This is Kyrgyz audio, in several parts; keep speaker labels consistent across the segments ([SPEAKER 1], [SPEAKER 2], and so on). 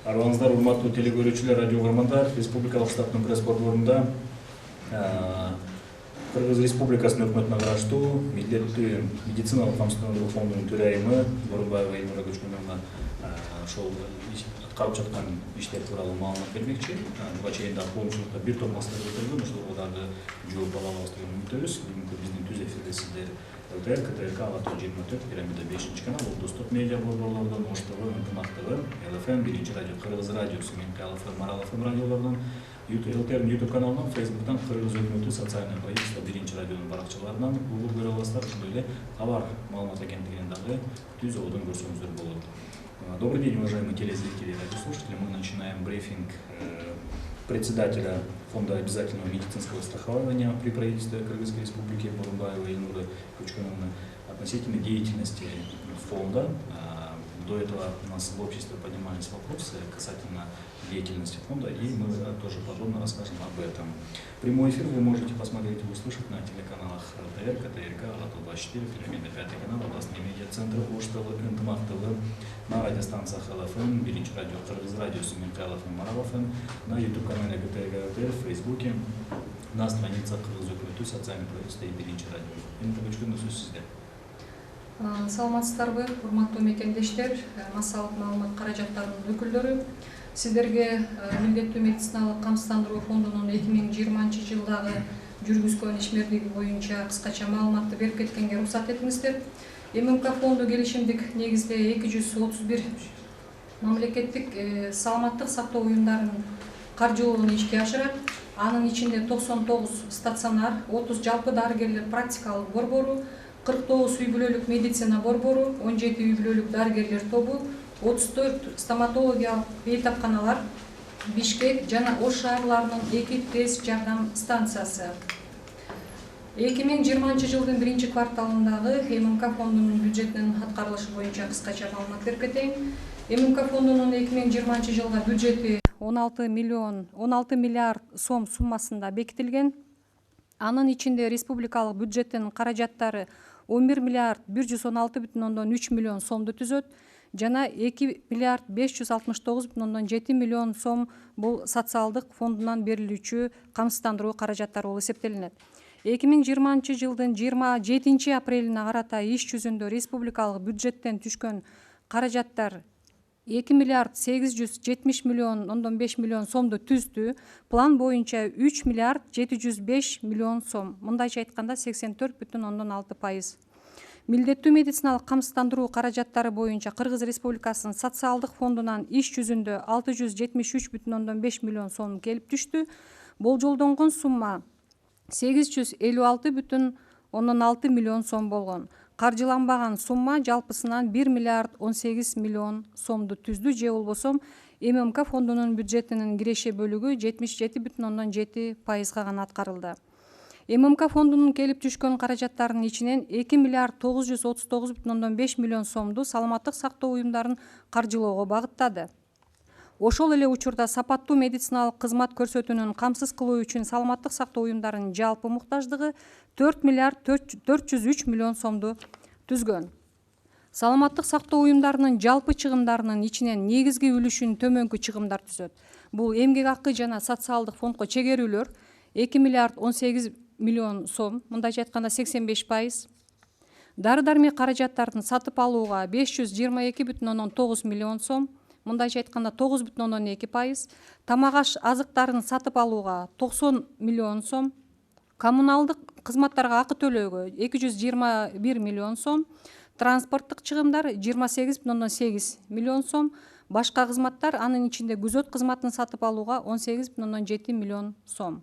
[SPEAKER 1] Арбаңыздар, урматтуу теле көрүүчүлөр, радио угармандар, Республикалык штабтын пресс борборунда Кыргыз Республикасынын өкмөтүнө караштуу милдеттүү медициналык камсыздандыруу фондунун төрайымы Борунбаева Элнура Көчкөнова ошол аткарып жаткан иштер тууралуу маалымат бермекчи. Буга чейин дагы коомчулукта бир топ маселе көтөрүлгөн, ошолорго дагы жооп ала алабыз деген үмүттөбүз. Бүгүнкү биздин түз эфирде сиздер ЛТР, КТРК, Ала 24, Пирамида 5-канал, Улдустук медиа борборлордон, Ош ТВ, Ынтымак ТВ, ЛФМ, Биринчи радио, Кыргыз радиосу, КЛФМ, Марал ФМ радиолордон, ЛТР YouTube каналынан, Фейсбуктан, Кыргыз өкмөтү социальный правительство, Биринчи радионун баракчаларынан угуп көрө аласыздар. Ошондой эле Кабар маалымат агенттигинен дагы түз ободон көрсөңүздөр болот. Добрый день, уважаемые телезрители и радиослушатели. Мы начинаем брифинг председателя Фонда обязательного медицинского страхования при правительстве Кыргызской Республики Борунбаевой Элнуры Көчкөновны относительно деятельности фонда. До этого у нас в обществе поднимались вопросы касательно деятельности фонда, и мы тоже подробно расскажем об этом. Прямой эфир вы можете посмотреть и услышать на телеканалах ЛТР, КТРК, Ала 24, Пирамида 5 канал, областный медиацентр Ош ТВ, Ынтымак ТВ, на радиостанциях ЛФМ, Биринчи радио, Кыргыз радиосу, КЛФМ, Марал ФМ, на YouTube канале КТРК, ЛТР, в Фейсбуке, на страницах Кыргыз өкмөтү, социальный правительство и Биринчи радио. Элнура Көчкөнова, сөз сизде.
[SPEAKER 2] Саламатсыздарбы, урматтуу мекендештер, массалык маалымат каражаттарынын өкүлдөрү. Сиздерге милдеттүү медициналык камсыздандыруу фондунун 2020 жылдагы жүргүзгөн ишмердиги боюнча кыскача маалыматты берип кеткенге уруксат этиңиздер. ММК фонду келишимдик негизде 231 мамлекеттик саламаттык сактоо уюмдарынын каржылуулугун ишке ашырат. Анын ичинде 99 стационар, 30 жалпы дарыгерлер практикалык борбору, 49 үй бүлөлүк медицина борбору, 17 үй бүлөлүк дарыгерлер тобу, 34 стоматологиялык бейтапканалар, Бишкек жана Ош шаарларынын 2 тез жардам станциясы. 2020 жылдын 1-кварталындагы ММК фондунун бюджетинин аткарылышы боюнча кыскача маалымат берип кетейин. ММК фондунун 2020 жылга бюджети 16 миллиард сом суммасында бекитилген. Анын ичинде республикалык бюджеттин каражаттары 11 миллиард 116,3 миллион сомду түзөт, жана 2 миллиард 569,7 миллион сом бул социалдык фондунан берилүүчү камсыздандыруу каражаттары болуп эсептелинет. 2020 жылдын 27 апрелине карата иш жүзүндө республикалык бюджеттен түшкөн каражаттар 2 миллиард 870 миллион 5 миллион сомду түздү. План боюнча 3 миллиард 705 миллион сом. Мындайча айтканда 84,6%. Милдеттүү медициналык камсыздандыруу каражаттары боюнча Кыргыз Республикасынын социалдык фондунан иш жүзүндө 673,5 миллион сом келип түштү. Болжолдонгон сумма 856,6 миллион сом болгон. Каржыланбаган сумма жалпысынан 1 миллиард 18 миллион сомду түздү, же болбосо ММК фондунун бюджетинин киреше бөлүгү 77,7%га гана аткарылды. ММК фондунун келип түшкөн каражаттарынын ичинен 2 миллиард 939,5 миллион сомду саламаттык сактоо уюмдарын каржылоого багыттады. Ошол эле учурда сапаттуу медициналык кызмат көрсөтүүнүн камсыз кылуу үчүн саламаттык сактоо уюмдарынын жалпы муктаждыгы 4 миллиард 403 миллион сомду түзгөн. Саламаттык сактоо уюмдарынын жалпы чыгымдарынын ичинен негизги үлүшүн төмөнкү чыгымдар түзөт. Бул эмгек акы жана социалдык фондко чегерүүлөр 2 миллиард 18 миллион сом, мындайча айтканда 85%. Дары-дармек каражаттарын сатып алууга 522,9 миллион сом, мындайча айтканда 9,2%. Тамак аш азыктарын сатып алууга 90 миллион сом. Коммуналдык кызматтарга акы төлөөгө 221 миллион сом. Транспорттук чыгымдар 28,8 миллион сом. Башка кызматтар, анын ичинде күзөт кызматын сатып алууга 18,7 миллион сом.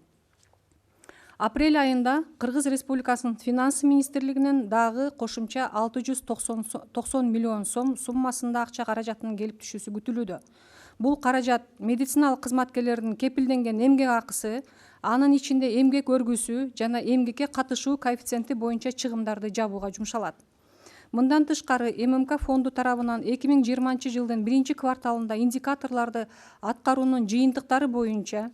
[SPEAKER 2] Апрель айында Кыргыз Республикасынын финансы министрлигинен дагы кошумча 690 миллион сом суммасында акча каражатынын келип түшүүсү күтүлүүдө. Бул каражат медициналык кызматкерлердин кепилденген эмгек акысы, анын ичинде эмгек өргүсү жана эмгекке катышуу коэффициенти боюнча чыгымдарды жабууга жумшалат. Мындан тышкары ММК фонду тарабынан 2020 жылдын 1-кварталында индикаторлорду аткаруунун жыйынтыктары боюнча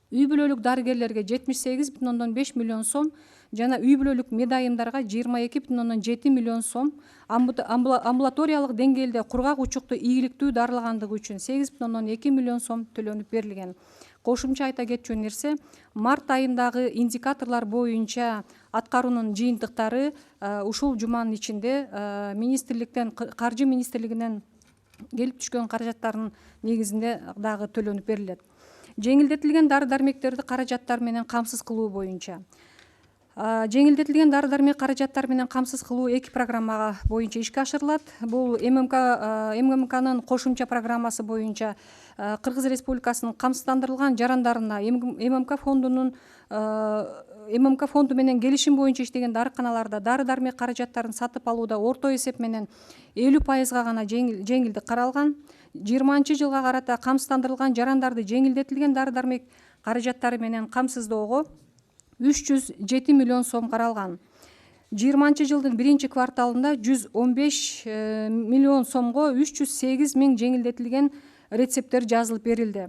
[SPEAKER 2] үй бүлөлүк дарыгерлерге 78,5 миллион сом, жана үй бүлөлүк медайымдарга 22,7 миллион сом, амбулаториялык деңгээлде кургак учукту ийгиликтүү дарылагандыгы үчүн 8,2 миллион сом төлөнүп берилген. Кошумча айта кетчү нерсе, март айындагы индикаторлор боюнча аткаруунун жыйынтыктары ушул жуманын ичинде министрликтен, каржы министрлигинен келип түшкөн каражаттардын негизинде дагы төлөнүп берилет. Жеңилдетилген дары-дармектерди каражаттар менен камсыз кылуу боюнча. Жеңилдетилген дары-дармек каражаттар менен камсыз кылуу 2 программага боюнча ишке ашырылат. Бул ММКнын кошумча программасы боюнча Кыргыз Республикасынын камсыздандырылган жарандарына ММК фонду менен келишим боюнча иштеген дарыканаларда дары-дармек каражаттарын сатып алууда орто эсеп менен 50%га гана жеңилдик каралган. 20-жылга карата камсыздандырылган жарандарды жеңилдетилген дары-дармек каражаттары менен камсыздоого 307 миллион сом каралган. 20-жылдын 1-кварталында 115 миллион сомго 308 миң жеңилдетилген рецепттер жазылып берилди.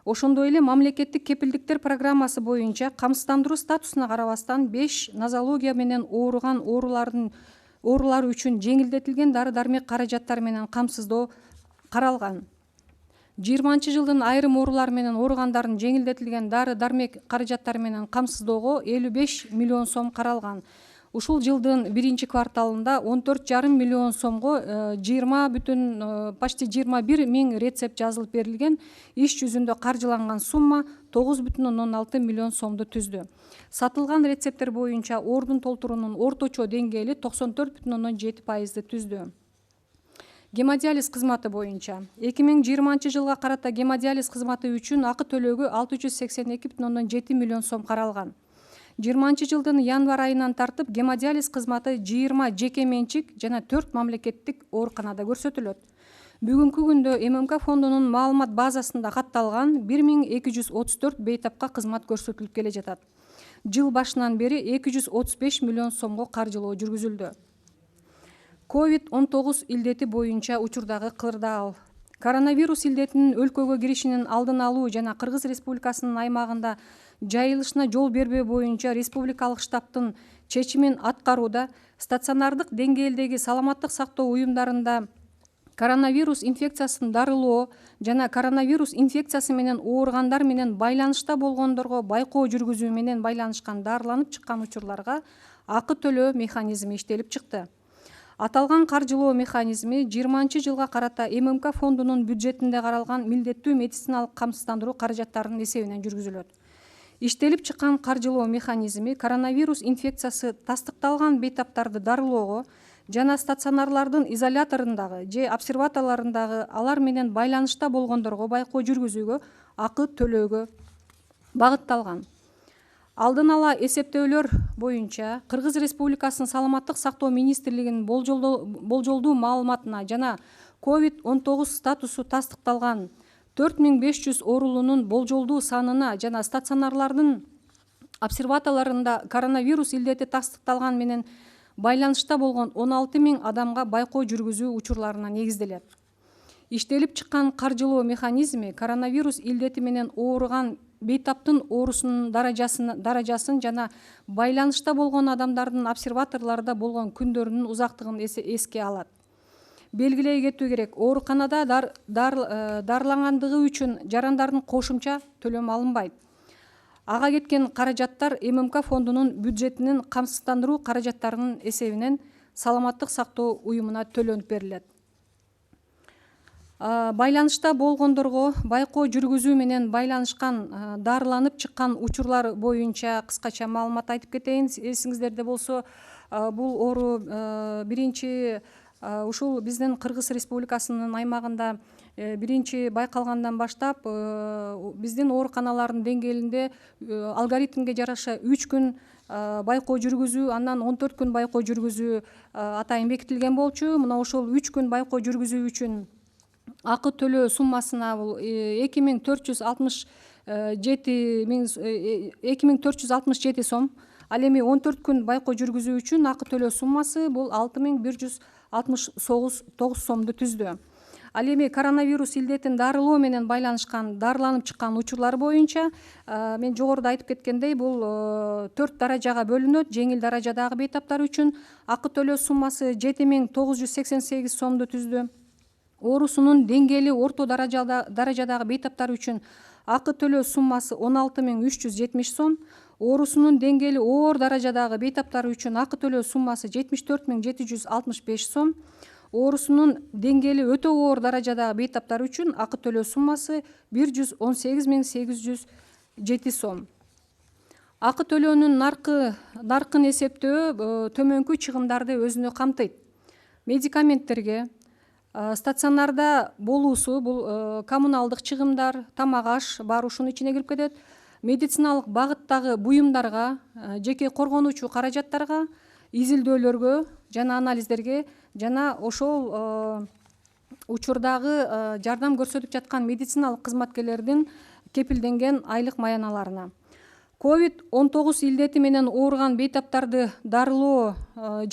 [SPEAKER 2] Ошондой эле мамлекеттик кепилдиктер программасы боюнча камсыздандыруу статусуна карабастан 5 нозология менен ооруган оорулар үчүн жеңилдетилген дары-дармек каражаттары менен камсыздоо каралган. 20-жылдын айрым оорулар менен ооругандардын жеңилдетилген дары-дармек каражаттары менен камсыздоого 55 миллион сом каралган. Ушул жылдын 1-кварталында 14,5 миллион сомго почти 21 миң рецепт жазылып берилген. Иш жүзүндө каржыланган сумма 9,6 миллион сомду түздү. Сатылган рецепттер боюнча ордун толтуруунун орточо деңгээли 94,7%ды түздү. Гемодиализ кызматы боюнча 2020-жылга карата гемодиализ кызматы үчүн акы төлөөгө 682,7 миллион сом каралган. 20-жылдын январь айынан тартып гемодиализ кызматы 20 жеке менчик жана 4 мамлекеттик ооруканада көрсөтүлөт. Бүгүнкү күндө ММК фондунун маалымат базасында катталган 1234 бейтапка кызмат көрсөтүлүп келе жатат. Жыл башынан бери 235 миллион сомго каржылоо жүргүзүлдү. COVID-19 илдети боюнча учурдагы кырдаал. Коронавирус илдетинин өлкөгө киришинин алдын алуу жана Кыргыз Республикасынын аймагында жайылышына жол бербөө боюнча республикалык штабтын чечимин аткарууда стационардык деңгээлдеги саламаттык сактоо уюмдарында коронавирус инфекциясын дарылоо жана коронавирус инфекциясы менен ооругандар менен байланышта болгондорго байкоо жүргүзүү менен байланышкан дарыланып чыккан учурларга акы төлөө механизми иштелип чыкты. Аталган каржылоо механизми 20-жылга карата ММК фондунун бюджетинде каралган милдеттүү медициналык камсыздандыруу каражаттарынын эсебинен жүргүзүлөт. Иштелип чыккан каржылоо механизми коронавирус инфекциясы тастыкталган бейтаптарды дарылоого жана стационарлардын изоляторундагы же обсерваторлорундагы алар менен байланышта болгондорго байкоо жүргүзүүгө акы төлөөгө багытталган. Алдын ала эсептөөлөр боюнча Кыргыз Республикасынын саламаттык сактоо министрлигинин болжолдуу маалыматына жана COVID-19 статусу тастыкталган 4500 оорулуунун болжолдуу санына жана стационарлардын обсерваторлорунда коронавирус илдети тастыкталган менен байланышта болгон 16 миң адамга байкоо жүргүзүү учурларына негизделет. Иштелип чыккан каржылоо механизми коронавирус илдети менен ооруган бейтаптын оорусунун даражасын жана байланышта болгон адамдардын обсерваторлордо болгон күндөрүнүн узактыгын эске алат. Белгилей кетүү керек, ооруканада дарылангандыгы үчүн жарандардын кошумча төлөм алынбайт. Ага кеткен каражаттар ММК фондунун бюджетинин камсыздандыруу каражаттарынын эсебинен саламаттык сактоо уюмуна төлөнүп берилет. Байланышта болгондорго байкоо жүргүзүү менен байланышкан дарыланып чыккан учурлар боюнча кыскача маалымат айтып кетейин. Эсиңиздерде болсо, бул оору ушул биздин Кыргыз Республикасынын аймагында биринчи байкалгандан баштап биздин ооруканалардын деңгээлинде алгоритмге жараша 3 күн байкоо жүргүзүү, андан 14 күн байкоо жүргүзүү атайын бекитилген болчу. Мына ошол 3 күн байкоо жүргүзүү үчүн акы төлөө суммасына бул 2467 сом. Ал эми 14 күн байкоо жүргүзүү үчүн акы төлөө суммасы бул 6169 сомду түздү. Ал эми коронавирус илдетин дарылоо менен байланышкан дарыланып чыккан учурлар боюнча мен жогоруда айтып кеткендей бул 4 даражага бөлүнөт. Жеңил даражадагы бейтаптар үчүн акы төлөө суммасы 7988 сомду түздү. Оорусунун деңгээли орто даражадагы бейтаптар үчүн акы төлөө суммасы 16370 сом. Оорусунун деңгээли оор даражадагы бейтаптар үчүн акы төлөө суммасы 74765 сом. Оорусунун деңгээли өтө оор даражадагы бейтаптар үчүн акы төлөө суммасы 118807 сом. Акы төлөөнүн наркын эсептөө төмөнкү чыгымдарды өзүнө камтыйт. Медикаменттерге, стационарда болуусу, бул коммуналдык чыгымдар, тамак аш бар ушунун ичине кирип кетет. Медициналык багыттагы буюмдарга, жеке коргонуучу каражаттарга, изилдөөлөргө жана анализдерге жана ошол учурдагы жардам көрсөтүп жаткан медициналык кызматкерлердин кепилденген айлык маяналарына. COVID-19 илдети менен ооруган бейтаптарды дарылоо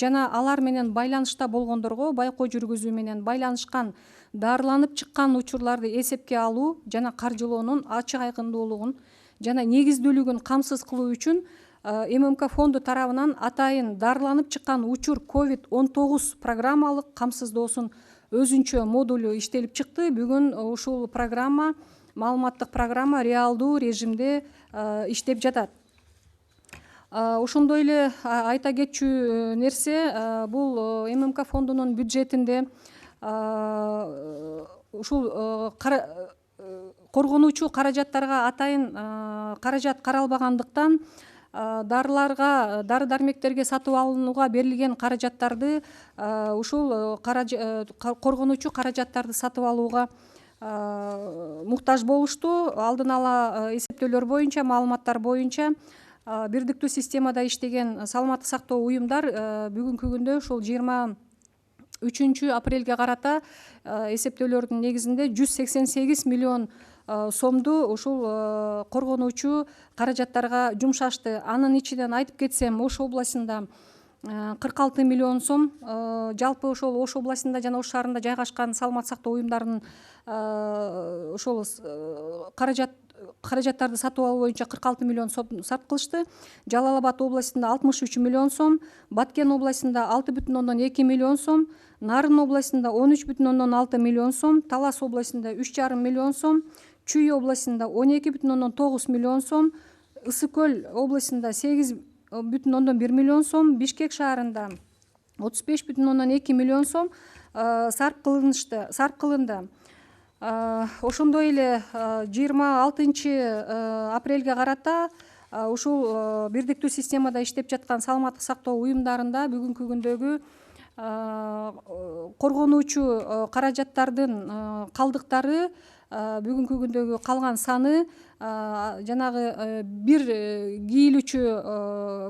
[SPEAKER 2] жана алар менен байланышта болгондорго байкоо жүргүзүү менен байланышкан дарыланып чыккан учурларды эсепке алуу жана каржылоонун ачык айкындуулугун жана негиздүүлүгүн камсыз кылуу үчүн ММК фонду тарабынан атайын дарыланып чыккан учур COVID-19 программалык камсыздоосун өзүнчө модулу иштелип чыкты. Бүгүн ушул программа, маалыматтык программа реалдуу режимде иштеп жатат. Ошондой эле айта кетчү нерсе, бул ММК фондунун бюджетинде ушул коргонуучу каражаттарга атайын каражат каралбагандыктан дарыларга, дары дармектерге сатып алынууга берилген каражаттарды ушул коргонуучу каражаттарды сатып алууга муктаж болушту. Алдын ала эсептөөлөр боюнча, маалыматтар боюнча бирдиктүү системада иштеген саламаттык сактоо уюмдар бүгүнкү күндө ушул 23 апрелге карата эсептөөлөрдүн негизинде 188 миллион сомду ушул коргонуучу каражаттарга жумшашты. Анын ичинен айтып кетсем, Ош областында 46 миллион сом, жалпы ошол Ош областында жана Ош шаарында жайгашкан саламаттык сактоо уюмдарынын ошол каражаттарды сатып алуу боюнча 46 миллион сом сарп кылышты. Жалал Абад областында 63 миллион сом, Баткен областында 6,2 миллион сом, Нарын областында 13,6 миллион сом, Талас областында 3,5 миллион сом, Чүй областында 12,9 миллион сом, Ысык Көл областында 8,1 миллион сом, Бишкек шаарында 35,2 миллион сом сарп кылынды. Ошондой эле 26 апрелге карата ушул бирдиктүү системада иштеп жаткан саламаттык сактоо уюмдарында бүгүнкү күндөгү коргонуучу каражаттардын калдыктары, бүгүнкү күндөгү калган саны, жанагы бир кийилүүчү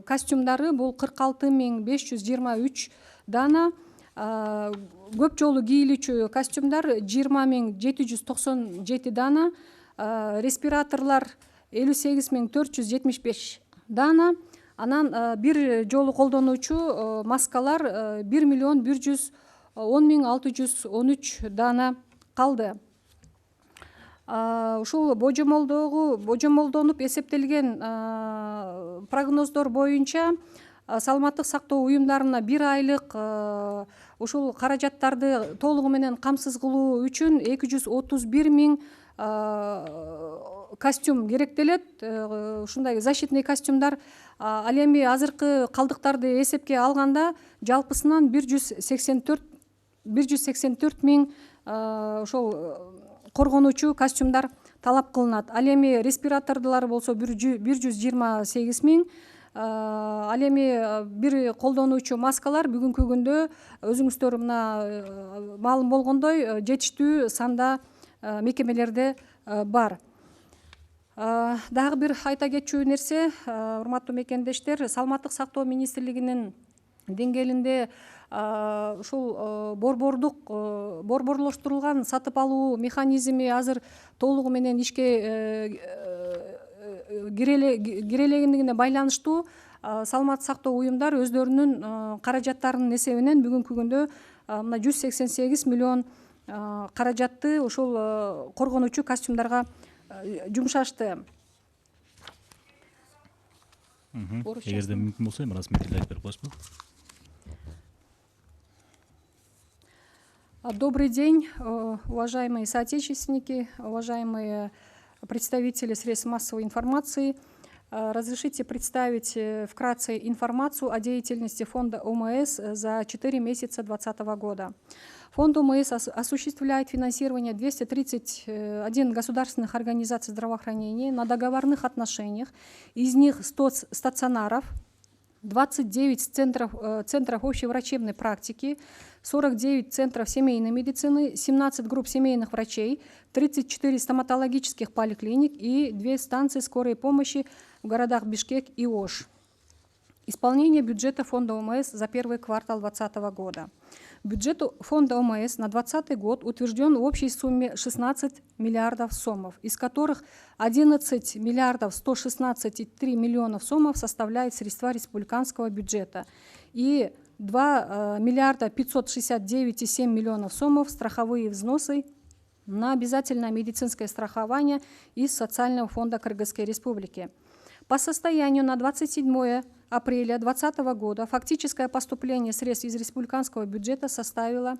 [SPEAKER 2] костюмдары бул 46,523 дана, көп жолу кийилүүчү костюмдар 20,797 дана, респираторлор 58,475 дана, анан бир жолу колдонуучу маскалар 1,110,613 дана калды. Ушул божомолдонуп эсептелген прогноздор боюнча саламаттык сактоо уюмдарына бир айлык ушул каражаттарды толугу менен камсыз кылуу үчүн 231 миң костюм керектелет. Ушундай защитный костюмдар ал эми азыркы калдыктарды эсепке алганда жалпысынан 184 миң ошол коргонуучу костюмдар талап кылынат. Ал эми респиратордулар болсо 128 миң. Ал эми бир колдонуучу маскалар бүгүнкү күндө өзүңүздөр мына маалым болгондой жетиштүү санда мекемелерде бар. Дагы бир айта кетчү нерсе, урматтуу мекендештер, саламаттык сактоо министрлигинин деңгээлинде ушул борборлоштурулган сатып алуу механизми азыр толугу менен ишке кирелегендигине байланыштуу саламаттык сактоо уюмдар өздөрүнүн каражаттарынын эсебинен бүгүнкү күндө мына 188 миллион каражатты ушул коргонуучу костюмдарга жумшашты.
[SPEAKER 1] Эгерде мүмкүн болсо эми расмиятилерди айтып берип коесузбу?
[SPEAKER 2] Добрый день, уважаемые соотечественники, уважаемые представители средств массовой информации. Разрешите представить вкратце информацию о деятельности фонда ОМС за 4 месяца 2020 года. Фонд ОМС осуществляет финансирование 231 государственных организаций здравоохранения на договорных отношениях, из них 100 стационаров, 29 центров общеврачебной практики, 49 центров семейной медицины, 17 групп семейных врачей, 34 стоматологических поликлиник и 2 станции скорой помощи в городах Бишкек и Ош. Исполнение бюджета фонда ОМС за первый квартал 2020 года. Бюджет фонда ОМС на 2020 год утвержден в общей сумме 16 миллиардов сомов, из которых 11 миллиардов 116,3 миллионов сомов составляет средства республиканского бюджета и 2 миллиарда 569,7 миллионов сомов страховые взносы на обязательное медицинское страхование из Социального фонда Кыргызской Республики. По состоянию на 27 апреля 2020 года фактическое поступление средств из республиканского бюджета составило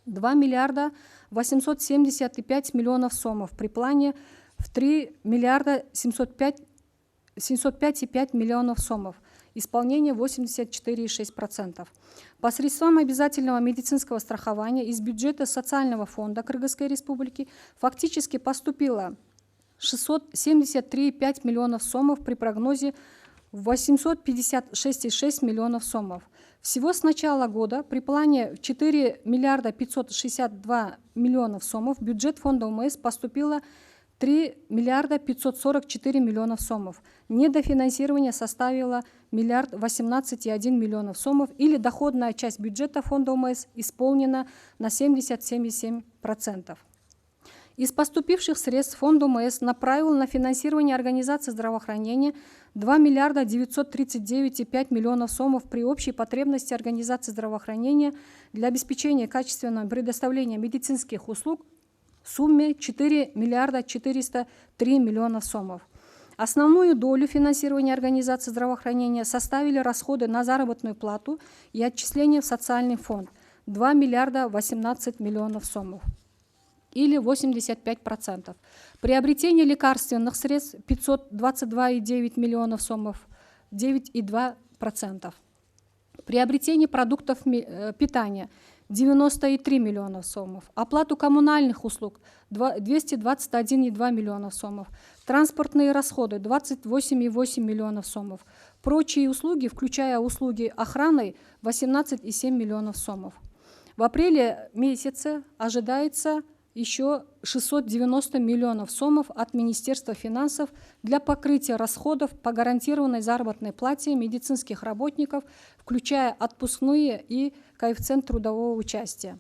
[SPEAKER 2] 2 миллиарда 875 миллионов сомов при плане в 3 миллиарда 705,5 миллионов сомов. Исполнение 84,6%. По средствам обязательного медицинского страхования из бюджета Социального фонда Кыргызской Республики фактически поступило 673,5 миллионов сомов при прогнозе 856,6 миллионов сомов. Всего с начала года при плане 4 миллиарда 562 миллионов сомов в бюджет фонда ОМС поступило 3 миллиарда 544 миллионов сомов. Недофинансирование составило 1 миллиард 18,1 миллионов сомов, или доходная часть бюджета фонда ОМС исполнена на 77,7%. Из поступивших средств фонд ОМС направил на финансирование организации здравоохранения 2 миллиарда 939,5 миллионов сомов при общей потребности организации здравоохранения для обеспечения качественного предоставления медицинских услуг в сумме 4 миллиарда 403 миллионов сомов. Основную долю финансирования организации здравоохранения составили расходы на заработную плату и отчисления в социальный фонд 2 миллиарда 18 миллионов сомов, или 85%. Приобретение лекарственных средств 522,9 миллионов сомов, 9,2%. Приобретение продуктов питания 90,3 миллионов сомов. Оплату коммунальных услуг 221,2 миллионов сомов. Транспортные расходы 28,8 миллионов сомов. Прочие услуги, включая услуги охраны, 18,7 миллионов сомов. В апреле месяце ожидается еще 690 миллионов сомов от Министерства финансов для покрытия расходов по гарантированной заработной плате медицинских работников, включая отпускные и коэффициент трудового участия.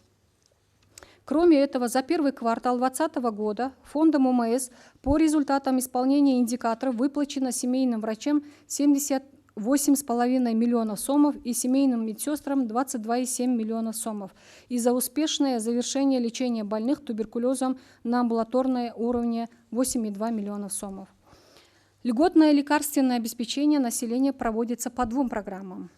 [SPEAKER 2] Кроме этого, за первый квартал 2020 года фондом ОМС по результатам исполнения индикаторов выплачено семейным врачам 78,5 миллионов сомов и семейным медсестрам 22,7 миллионов сомов и за успешное завершение лечения больных туберкулезом на амбулаторном уровне 8,2 миллионов сомов. Льготное лекарственное обеспечение населения проводится по 2 программам.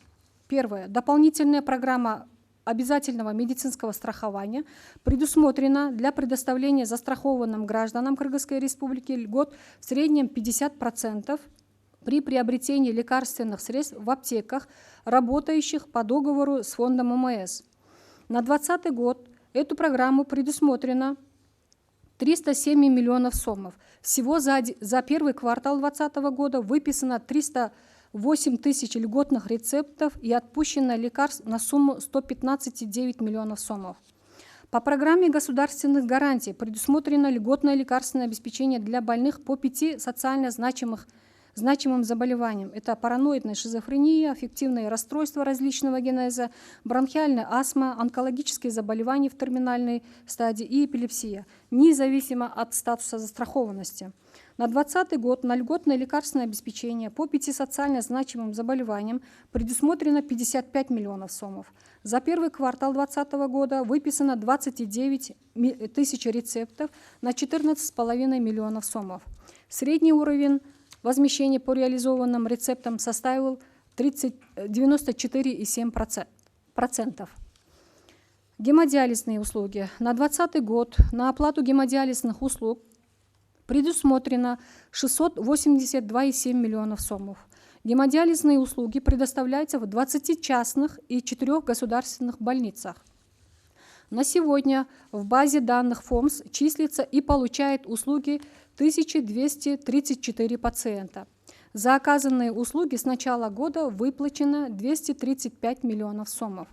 [SPEAKER 2] Первое. Дополнительная программа обязательного медицинского страхования предусмотрена для предоставления застрахованным гражданам Кыргызской Республики льгот в среднем 50% при приобретении лекарственных средств в аптеках, работающих по договору с фондом ОМС. На 2020 год эту программу предусмотрено 307 миллионов сомов. Всего за первый квартал 2020 года выписано 308 тысяч льготных рецептов и отпущено лекарств на сумму 115,9 миллионов сомов. По программе государственных гарантий предусмотрено льготное лекарственное обеспечение для больных по 5 социально значимых значимым заболеваниям. Это параноидная шизофрения, аффективные расстройства различного генеза, бронхиальная астма, онкологические заболевания в терминальной стадии и эпилепсия, независимо от статуса застрахованности. На 2020 год на льготное лекарственное обеспечение по 5 социально значимым заболеваниям предусмотрено 55 миллионов сомов. За первый квартал 2020 года выписано 29 тысяч рецептов на 14,5 миллионов сомов. Средний уровень возмещения по реализованным рецептам составил 94,7%. Гемодиализные услуги. На 2020 год на оплату гемодиализных услуг предусмотрено 682,7 миллионов сомов. Гемодиализные услуги предоставляются в 20 частных и 4 государственных больницах. На сегодня в базе данных ФОМС числится и получает услуги 1234 пациента. За оказанные услуги с начала года выплачено 235 миллионов сомов.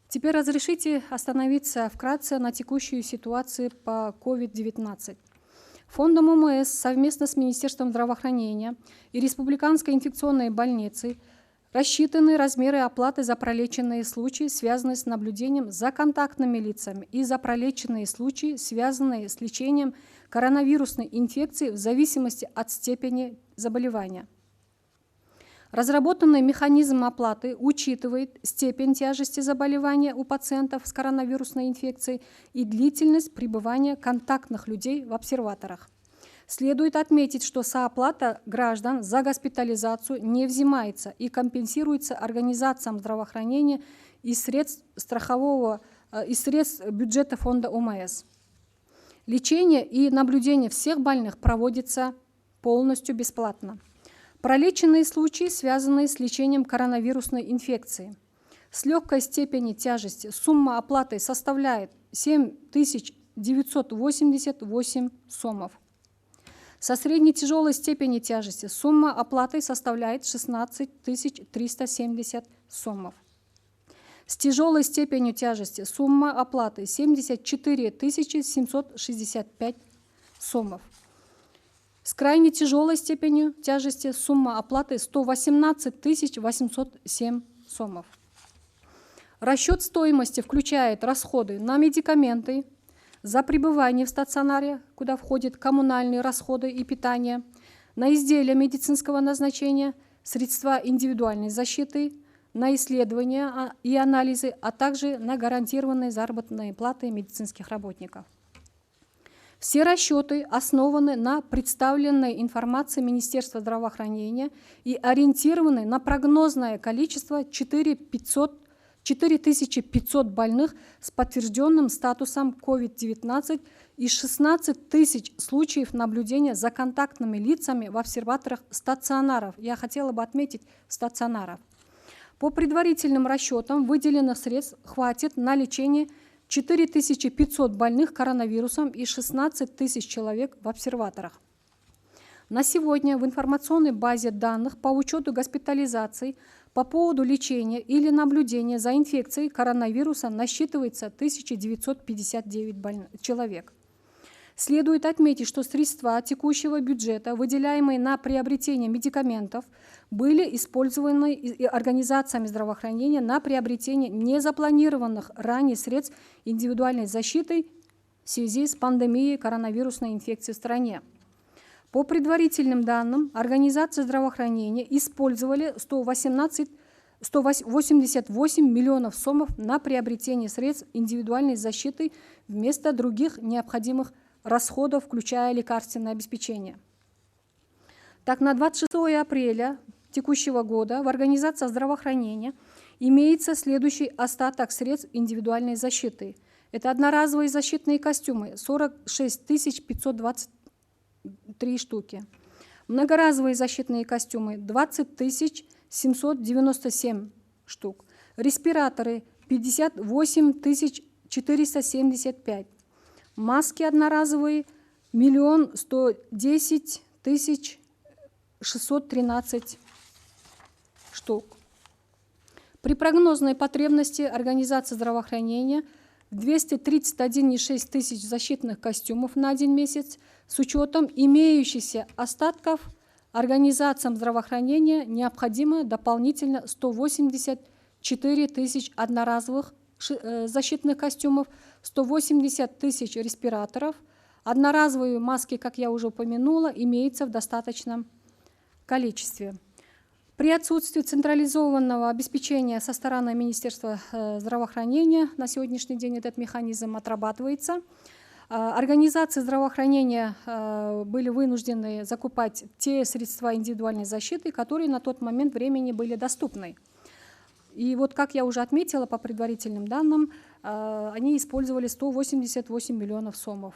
[SPEAKER 2] Теперь разрешите остановиться вкратце на текущей ситуации по COVID-19. Фондом ОМС совместно с Министерством здравоохранения и Республиканской инфекционной больницей рассчитаны размеры оплаты за пролеченные случаи, связанные с наблюдением за контактными лицами, и за пролеченные случаи, связанные с лечением коронавирусной инфекции в зависимости от степени заболевания. Разработанный механизм оплаты учитывает степень тяжести заболевания у пациентов с коронавирусной инфекцией и длительность пребывания контактных людей в обсерваторах. Следует отметить, что сооплата граждан за госпитализацию не взимается и компенсируется организациям здравоохранения из средств бюджета фонда ОМС. Лечение и наблюдение всех больных проводится полностью бесплатно. Пролеченные случаи, связанные с лечением коронавирусной инфекции. С легкой степенью тяжести сумма оплаты составляет 7988 сомов. Со средней тяжелой степенью тяжести сумма оплаты составляет 16370 сомов. С тяжелой степенью тяжести сумма оплаты 74765 сомов. С крайне тяжелой степенью тяжести сумма оплаты 118 807 сомов. Расчет стоимости включает расходы на медикаменты, за пребывание в стационаре, куда входят коммунальные расходы и питание, на изделия медицинского назначения, средства индивидуальной защиты, на исследования и анализы, а также на гарантированные заработные платы медицинских работников. Все расчеты основаны на представленной информации Министерства здравоохранения и ориентированы на прогнозное количество 4500 больных с подтвержденным статусом COVID-19 и 16 тысяч случаев наблюдения за контактными лицами в обсерваторах стационаров. Я хотела бы отметить стационаров. По предварительным расчетам выделенных средств хватит на лечение 4500 больных коронавирусом и 16 тысяч человек в обсерваторах. На сегодня в информационной базе данных по учету госпитализаций по поводу лечения или наблюдения за инфекцией коронавируса насчитывается 1959 человек. Следует отметить, что средства текущего бюджета, выделяемые на приобретение медикаментов, были использованы организациями здравоохранения на приобретение незапланированных ранее средств индивидуальной защиты в связи с пандемией коронавирусной инфекции в стране. По предварительным данным, организации здравоохранения использовали 188 миллионов сомов на приобретение средств индивидуальной защиты вместо других необходимых расходов, включая лекарственное обеспечение. Так, на 26 апреля текущего года в организациях здравоохранения имеется следующий остаток средств индивидуальной защиты. Это одноразовые защитные костюмы 46 523 штуки, многоразовые защитные костюмы 20 797 штук, респираторы 58 475, маски одноразовые 1 110 613 штук. При прогнозной потребности организации здравоохранения 231,6 тысяч защитных костюмов на 1 месяц с учетом имеющихся остатков. Организациям здравоохранения необходимо дополнительно 184 тысяч одноразовых защитных костюмов, 180 тысяч респираторов. Одноразовые маски, как я уже упомянула, имеются в достаточном количестве. При отсутствии централизованного обеспечения со стороны Министерства здравоохранения на сегодняшний день этот механизм отрабатывается. Организации здравоохранения были вынуждены закупать те средства индивидуальной защиты, которые на тот момент времени были доступны. И вот, как я уже отметила по предварительным данным, они использовали 188 миллионов сомов.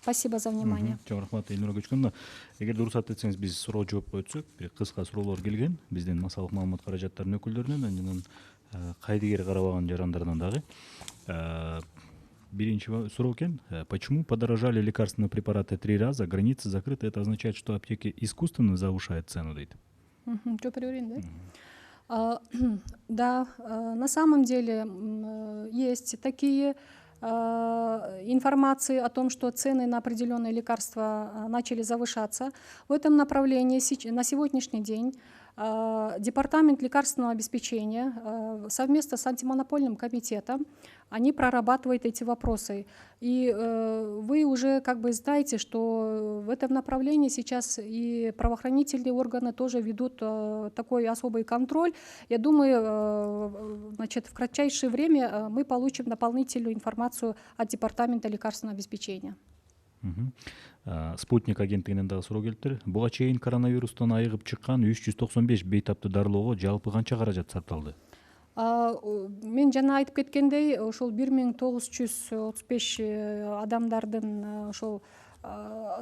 [SPEAKER 2] Спасибо за внимание.
[SPEAKER 1] Чоң рахмат, Элнура Көчкөнова. Эгерде уруксат этсеңиз, биз суроо жоопко өтсөк, бир кыска суроолор келген биздин массалык маалымат каражаттарынын өкүлдөрүнөн, анан кайдыгер карабаган жарандардан дагы. Биринчи суроо экен: почему подорожали лекарственные препараты 3 раза, границы закрыты, это означает, что аптеки искусственно завышают цену, дейт?
[SPEAKER 2] Что переверим, да? Да, на самом деле есть такие информации о том, что цены на определенные лекарства начали завышаться. В этом направлении на сегодняшний день Департамент лекарственного обеспечения совместно с антимонопольным комитетом они прорабатывают эти вопросы. И вы уже как бы знаете, что в этом направлении сейчас и правоохранительные органы тоже ведут такой особый контроль. Я думаю, значит, в кратчайшее время мы получим дополнительную информацию от Департамента лекарственного обеспечения.
[SPEAKER 1] Спутник агенттигинен дагы суроо келиптир. Буга чейин коронавирустан айыгып чыккан 395 бейтаптуу дарылоого жалпы канча каражат сарпталды?
[SPEAKER 2] Мен жана айтып кеткендей, ошол 1935 адамдардын ошол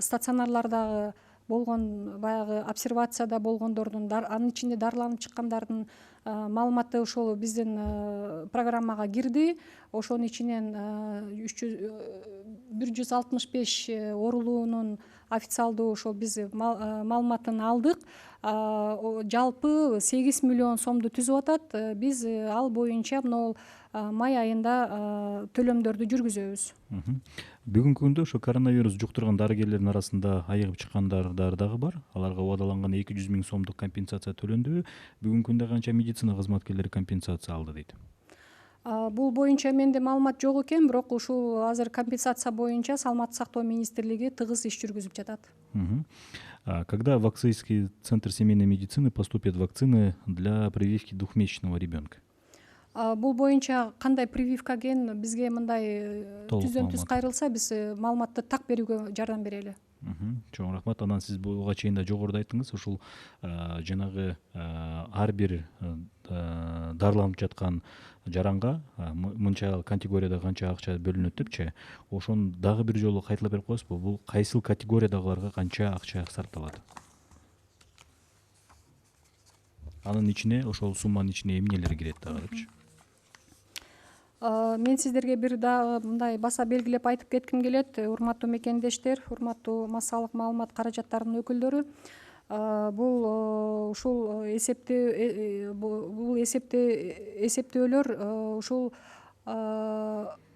[SPEAKER 2] стационарлардагы болгон, баягы обсервацияда болгондордун, анын ичинде дарыланып чыккандардын маалыматы ошол биздин программага кирди. Ошонун ичинен 165 оорулуунун официалдуу ошол биз маалыматын алдык. Жалпы 8 миллион сомду түзүп атат. Биз ал боюнча могул май айында төлөмдөрдү жүргүзөбүз.
[SPEAKER 1] Бүгүнкү күндө ошо коронавирус жуктурган дарыгерлердин арасында айыгып чыккандар дагы бар. Аларга убадаланган 200 000 сомдук компенсация төлөндүбү? Бүгүнкү күндө канча медицина кызматкерлери компенсация алды дейт?
[SPEAKER 2] Бул боюнча менде маалымат жок экен, бирок ушул азыр компенсация боюнча Саламаттык сактоо министрлиги тыгыз иш жүргүзүп жатат.
[SPEAKER 1] Когда в Аксайский центр семейной медицины поступят вакцины для прививки двухмесячного ребенка?
[SPEAKER 2] Бул боюнча кандай прививка экен бизге мындай түздөн түз кайрылса, биз маалыматты так берүүгө жардам берели. Чоң
[SPEAKER 1] рахмат. Анан сиз буга чейин да жогоруда айттыңыз, ушул жанагы ар бир дарыланып жаткан жаранга мынча категорияда канча акча бөлүнөт депчи. Ошону дагы бир жолу кайталап берип коесузбу? Бул кайсыл категориядагыларга канча акча сарпталат? Анын ичине, ошол сумманын ичине эмнелер кирет дагы депчи?
[SPEAKER 2] Мен сиздерге бир дагы мындай баса белгилеп айтып кетким келет, урматтуу мекендештер, урматтуу массалык маалымат каражаттарынын өкүлдөрү. Бул ушул эсептөөлөр ушул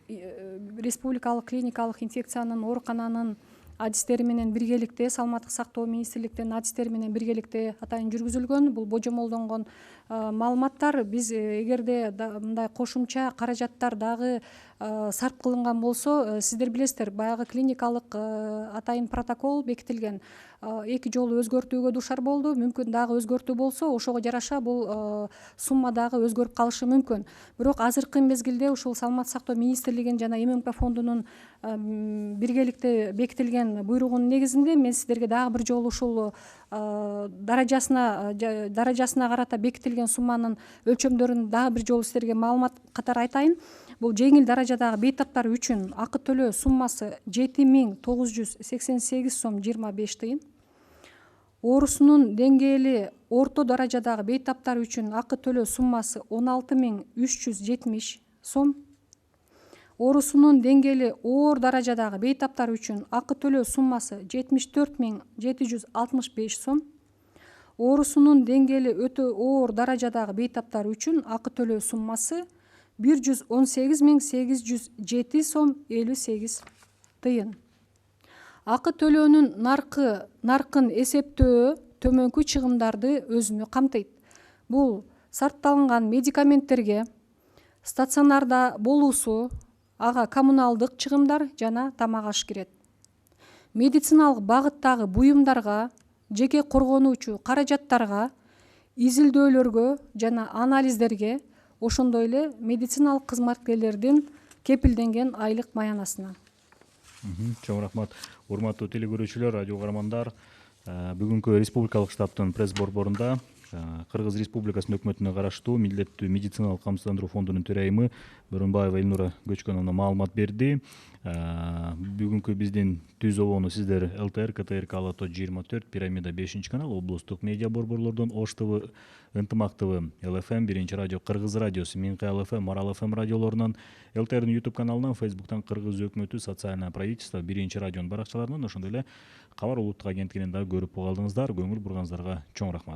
[SPEAKER 2] республикалык клиникалык инфекциянын оорукананын адистери менен биргеликте, Саламаттык сактоо министрликтин адистери менен биргеликте атайын жүргүзүлгөн. Бул божомолдонгон маалыматтар. Биз эгерде мындай кошумча каражаттар дагы сарп кылынган болсо, сиздер билесиздер, баягы клиникалык атайын протокол бекитилген. 2 жолу өзгөртүүгө дуушар болду. Мүмкүн дагы өзгөртүү болсо, ошого жараша бул сумма дагы өзгөрүп калышы мүмкүн. Бирок азыркы мезгилде ушул Саламаттык сактоо министрлигинин жана ММК фондунун биргеликте бекитилген буйругунун негизинде мен сиздерге дагы бир жолу ушул даражасына карата бекитилген сумманын өлчөмдөрүн дагы бир жолу сиздерге маалымат катары айтайын. Бул жеңил даражадагы бейтаптар үчүн акы төлөө суммасы 7988 сом 25 тыйын. Оорусунун деңгээли орто даражадагы бейтаптар үчүн акы төлөө суммасы 16370 сом. Оорусунун деңгээли оор даражадагы бейтаптар үчүн акы төлөө суммасы 74765 сом. Оорусунун деңгээли өтө оор даражадагы бейтаптар үчүн акы төлөө суммасы 118.807 сом 58 тыйын. Акы төлөөнүн наркын эсептөө төмөнкү чыгымдарды өзүнө камтыйт. Бул сарпталынган медикаменттерге, стационарда болуусу, ага коммуналдык чыгымдар жана тамак аш кирет. Медициналык багыттагы буюмдарга, жеке коргонуучу каражаттарга, изилдөөлөргө жана анализдерге, ошондой эле медициналык кызматкерлердин кепилденген айлык маянасына.
[SPEAKER 3] Чоң рахмат. Урматтуу телекөрүүчүлөр, радио угармандар, бүгүнкү республикалык штабтын пресс борборунда Кыргыз Республикасынын өкмөтүнө караштуу милдеттүү медициналык камсыздандыруу фондунун төрайымы Бөрөнбаева Элнура Көчкөновна маалымат берди. Бүгүнкү биздин түз обону сиздер ЛТР, КТРК, Алато 24, Пирамида 5 канал, облустук медиа борборлордон Ош ТВ, Ынтымак ТВ, ЛФМ, Биринчи радио, Кыргыз радиосу, Минкай ЛФМ, Марал ФМ радиолорунан, ЛТРдин YouTube каналынан, Фейсбуктан Кыргыз өкмөтү, социальное правительство, Биринчи радионун баракчаларынан, ошондой эле Кабар улуттук агенттигинен дагы көрүп калдыңыздар. Көңүл бурганыңыздарга чоң рахмат.